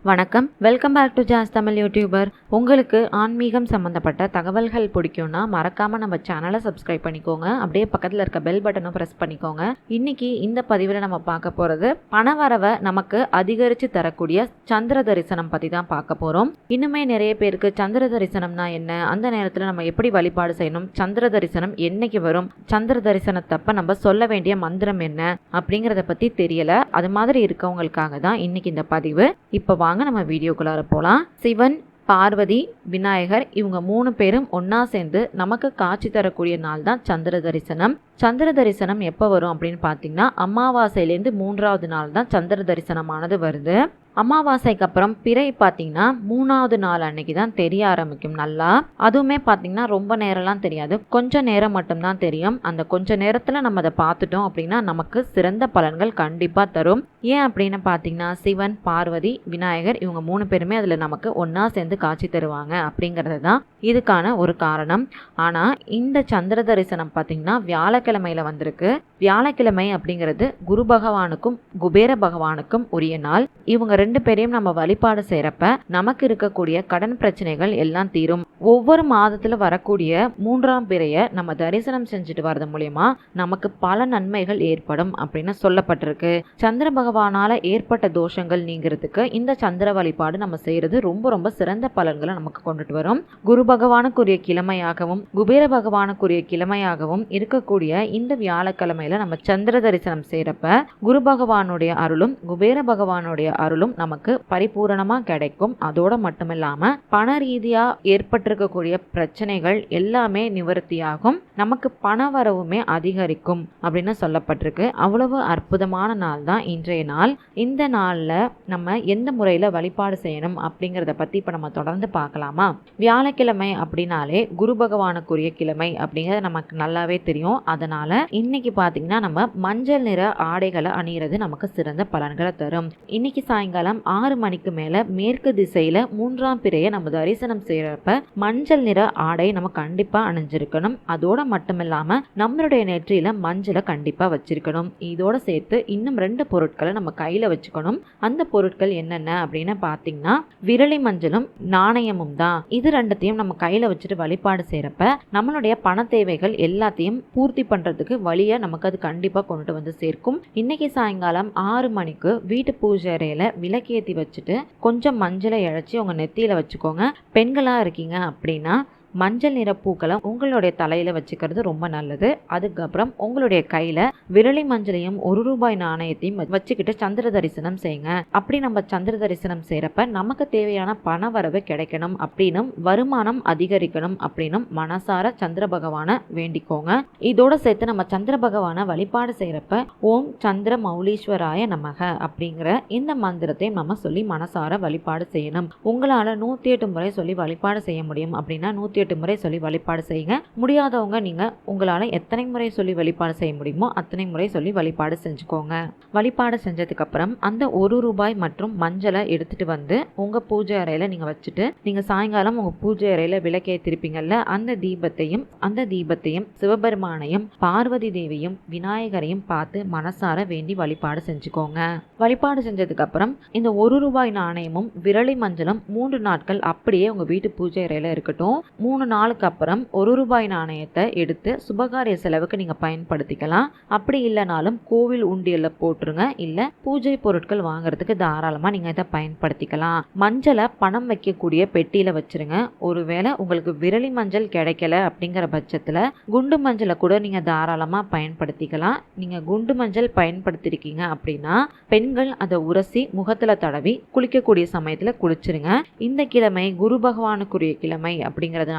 வணக்கம், welcome back to ஜாஸ் Tamil YouTuber. உங்களுக்கு ஆன்மீகம் சம்மந்தப்பட்ட தகவல்கள் பிடிக்கும்னா மறக்காமல் நம்ம சேனலை சப்ஸ்கிரைப் பண்ணிக்கோங்க. அப்படியே பக்கத்தில் இருக்க பெல் பட்டனும் ப்ரெஸ் பண்ணிக்கோங்க. இன்னைக்கு இந்த பதிவில் நம்ம பார்க்க போகிறது பணவரவை நமக்கு அதிகரித்து தரக்கூடிய சந்திர தரிசனம் பற்றி தான் பார்க்க போகிறோம். இன்னுமே நிறைய பேருக்கு சந்திர தரிசனம்னா என்ன, அந்த நேரத்தில் நம்ம எப்படி வழிபாடு செய்யணும், சந்திர தரிசனம் என்னைக்கு வரும், சந்திர தரிசனத்தப்ப நம்ம சொல்ல வேண்டிய மந்திரம் என்ன அப்படிங்கிறத பற்றி தெரியல. அது மாதிரி இருக்கவங்களுக்காக தான் இன்னைக்கு இந்த பதிவு. இப்போ வாங்க நம்ம வீடியோக்குள்ளார போகலாம். சிவன், பார்வதி, விநாயகர் இவங்க 3 பேரும் ஒன்னா சேர்ந்து நமக்கு காட்சி தரக்கூடிய நாள் தான் சந்திர தரிசனம். சந்திர தரிசனம் எப்போ வரும் அப்படின்னு பார்த்தீங்கன்னா அமாவாசையிலேருந்து 3வது நாள் தான் சந்திர தரிசனமானது வருது. அமாவாசைக்கு அப்புறம் பிறை பார்த்தீங்கன்னா 3வது நாள் அன்னைக்கு தான் தெரிய ஆரம்பிக்கும் நல்லா. அதுவுமே பார்த்தீங்கன்னா ரொம்ப நேரம்லாம் தெரியாது, கொஞ்சம் நேரம் மட்டும்தான் தெரியும். அந்த கொஞ்ச நேரத்தில் நம்ம அதை பார்த்துட்டோம் அப்படின்னா நமக்கு சிறந்த பலன்கள் கண்டிப்பாக தரும். ஏன் அப்படின்னு பார்த்தீங்கன்னா சிவன், பார்வதி, விநாயகர் இவங்க 3 பேருமே அதில் நமக்கு ஒன்றா சேர்ந்து காட்சி தருவாங்க அப்படிங்கிறது தான் இதுக்கான ஒரு காரணம். ஆனால் இந்த சந்திர தரிசனம் பார்த்தீங்கன்னா வியாழக்கிழமையில் வந்திருக்கு. வியாழக்கிழமை அப்படிங்கிறது குரு பகவானுக்கும் குபேர பகவானுக்கும் உரிய நாள். இவங்க 2 பேரையும் நம்ம வழிபாடு செய்யறப்ப நமக்கு இருக்கக்கூடிய கடன் பிரச்சனைகள் எல்லாம் தீரும். ஒவ்வொரு மாதத்துல வரக்கூடிய 3ஆம் பிறைய நம்ம தரிசனம் செஞ்சுட்டு வர்றது மூலியமா நமக்கு பல நன்மைகள் ஏற்படும் அப்படின்னு சொல்லப்பட்டிருக்கு. சந்திர பகவானால ஏற்பட்ட தோஷங்கள் நீங்கிறதுக்கு இந்த சந்திர வழிபாடு நம்ம செய்யறது ரொம்ப ரொம்ப சிறந்த பலன்களை நமக்கு கொண்டுட்டு வரும். குரு பகவானுக்குரிய கிழமையாகவும் குபேர பகவானுக்குரிய கிழமையாகவும் இருக்கக்கூடிய இந்த வியாழக்கிழமையில நம்ம சந்திர தரிசனம் செய்யறப்ப குரு பகவானுடைய அருளும் குபேர பகவானுடைய அருளும் நமக்கு பரிபூரணமா கிடைக்கும். அதோட மட்டுமில்லாம பண ரீதியா ஏற்பட்டிருக்கக்கூடிய பிரச்சனைகள் எல்லாமே நிவர்த்தியாகும். நமக்கு பண வரவுமே அதிகரிக்கும் அப்படின்னு சொல்லப்பட்டிருக்கு. அவ்வளவு அற்புதமான நாள் தான் இன்றைய நாள். இந்த நாள்ல நம்ம எந்த முறையில வழிபாடு செய்யணும் அப்படிங்கறத பத்தி இப்ப நம்ம தொடர்ந்து பார்க்கலாமா. வியாழக்கிழமை அப்படின்னாலே குரு பகவானுக்குரிய கிழமை அப்படிங்கிறது நமக்கு நல்லாவே தெரியும். அதனால இன்னைக்கு பாத்தீங்கன்னா நம்ம மஞ்சள் நிற ஆடைகளை அணிகிறது நமக்கு சிறந்த பலன்களை தரும். இன்னைக்கு சாயங்காலம் 6 மணிக்கு மேல மேற்கு திசையில 3ஆம் பிறையை நம்ம தரிசனம் செய்யறப்ப மஞ்சள் நிற ஆடை நம்ம கண்டிப்பா அணிஞ்சிருக்கணும். அதோட மட்டுமில்லாம நம்மளுடைய நெற்றியில மஞ்சளை கண்டிப்பா வச்சிருக்கணும். இதோட சேர்த்து இன்னும் 2 பொருட்களை நம்ம கையில வச்சுக்கணும். அந்த பொருட்கள் என்னென்ன அப்படின்னு பாத்தீங்கன்னா விரலி மஞ்சளும் நாணயமும் தான். இது 2த்தையும் நம்ம கையில வச்சுட்டு வழிபாடு செய்யறப்ப நம்மளுடைய பண தேவைகள் எல்லாத்தையும் பூர்த்தி பண்றதுக்கு வழியை நமக்கு அது கண்டிப்பா கொண்டு வந்து சேர்க்கும். இன்னைக்கு சாயங்காலம் 6 மணிக்கு வீட்டு பூஜை அறையில விளக்கேத்தி வச்சுட்டு கொஞ்சம் மஞ்சளை இழைச்சி உங்க நெத்தியில வச்சுக்கோங்க. பெண்களா இருக்கீங்க அப்படின்னா மஞ்சள் நிற பூக்களை உங்களுடைய தலையில வச்சுக்கிறது ரொம்ப நல்லது. அதுக்கப்புறம் உங்களுடைய கையில விரலி மஞ்சளையும் 1 ரூபாய் நாணயத்தையும் வச்சுக்கிட்டு சந்திர தரிசனம் செய்யுங்க. அப்படி நம்ம சந்திர தரிசனம் செய்யறப்ப நமக்கு தேவையான பண வரவு கிடைக்கணும் அப்படின்னும் வருமானம் அதிகரிக்கணும் அப்படின்னும் மனசார சந்திர பகவானை வேண்டிக்கோங்க. இதோட சேர்த்து நம்ம சந்திர பகவானை வழிபாடு செய்யறப்ப ஓம் சந்திர மௌலீஸ்வராய நமக அப்படிங்கிற இந்த மந்திரத்தை நம்ம சொல்லி மனசார வழிபாடு செய்யணும். உங்களால 108 முறை சொல்லி வழிபாடு செய்ய முடியும் அப்படின்னா 108 முறை சொல்லி வழிபாடு செய்யுங்க. முடியாதவங்க நீங்க உங்களால எத்தனை முறை சொல்லி வழிபாடு செய்ய முடியுமோ அத்தனை முறை சொல்லி வழிபாடு செஞ்சுக்கோங்க. வழிபாடு செஞ்சதுக்கு அப்புறம் அந்த 1 ரூபாய் மற்றும் மஞ்சளை எடுத்துட்டு வந்து உங்க பூஜை அறையில நீங்க வச்சுட்டு நீங்க சாயங்காலம் உங்க பூஜை அறையில விளக்கேத்திருப்பீங்கல்ல, அந்த தீபத்தையும் சிவபெருமானையும் பார்வதி தேவியும் விநாயகரையும் பார்த்து மனசார வேண்டி வழிபாடு செஞ்சுக்கோங்க. வழிபாடு செஞ்சதுக்கு அப்புறம் இந்த 1 ரூபாய் நாணயமும் விரலி மஞ்சளும் 3 நாட்கள் அப்படியே உங்க வீட்டு பூஜை அறையில இருக்கட்டும். 3 நாளுக்கு அப்புறம் 1 ரூபாய் நாணயத்தை எடுத்து சுபகாரிய செலவுக்கு நீங்க பயன்படுத்திக்கலாம். அப்படி இல்லைனாலும் கோவில் உண்டியல்ல போட்டுருங்க. இல்ல பூஜை பொருட்கள் வாங்குறதுக்கு தாராளமா நீங்க இதை பயன்படுத்திக்கலாம். மஞ்சளை பணம் வைக்கக்கூடிய பெட்டியில வச்சிருங்க. ஒருவேளை உங்களுக்கு விரலி மஞ்சள் கிடைக்கல அப்படிங்கிற பட்சத்துல குண்டு மஞ்சளை கூட நீங்க தாராளமா பயன்படுத்திக்கலாம். நீங்க குண்டு மஞ்சள் பயன்படுத்திருக்கீங்க அப்படின்னா பெண்கள் அதை உரசி முகத்துல தடவி குளிக்கக்கூடிய சமயத்துல குளிச்சிருங்க. இந்த கிழமை குரு பகவானுக்குரிய கிழமை அப்படிங்கிறதுனாலும்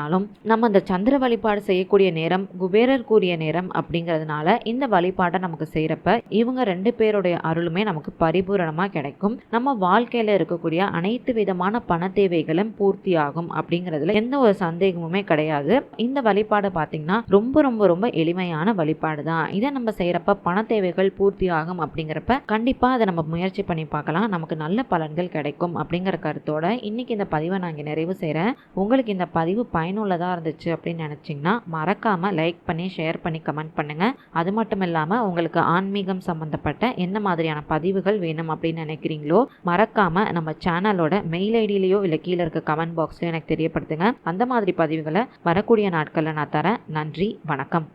நம்ம அந்த சந்திர வழிபாடு செய்யக்கூடிய நேரம் குபேரர் கூறிய நேரம் அப்படிங்கிறதுனால இந்த வழிபாட்டை நமக்கு செய்யறப்ப இவங்க 2 பேருடைய அருளுமே நமக்கு பரிபூரணமா கிடைக்கும். நம்ம வாழ்க்கையில இருக்கக்கூடிய அனைத்து விதமான பண தேவைகளும் பூர்த்தி ஆகும் அப்படிங்கிறதுல எந்த ஒரு சந்தேகமுமே கிடையாது. இந்த வழிபாடு பாத்தீங்கன்னா ரொம்ப ரொம்ப ரொம்ப எளிமையான வழிபாடு தான். இதை நம்ம செய்யறப்ப பண தேவைகள் பூர்த்தி ஆகும் அப்படிங்கிறப்ப கண்டிப்பா அதை நம்ம முயற்சி பண்ணி பார்க்கலாம். நமக்கு நல்ல பலன்கள் கிடைக்கும் அப்படிங்கிற கருத்தோட இன்னைக்கு இந்த பதிவை நான் இங்க நிறைவு செய்றேன். உங்களுக்கு இந்த பதிவு பயனுள்ளதாக இருந்துச்சு அப்படின்னு நினச்சிங்கன்னா மறக்காமல் லைக் பண்ணி ஷேர் பண்ணி கமெண்ட் பண்ணுங்கள். அது மட்டும் இல்லாமல் உங்களுக்கு ஆன்மீகம் சம்மந்தப்பட்ட என்ன மாதிரியான பதிவுகள் வேணும் அப்படின்னு நினைக்கிறீங்களோ மறக்காமல் நம்ம சேனலோட மெயில் ஐடியிலையோ இல்லை கீழே இருக்க கமெண்ட் பாக்ஸ்லையோ எனக்கு தெரியப்படுத்துங்க. அந்த மாதிரி பதிவுகளை வரக்கூடிய நாட்களில் நான் தரேன். நன்றி, வணக்கம்.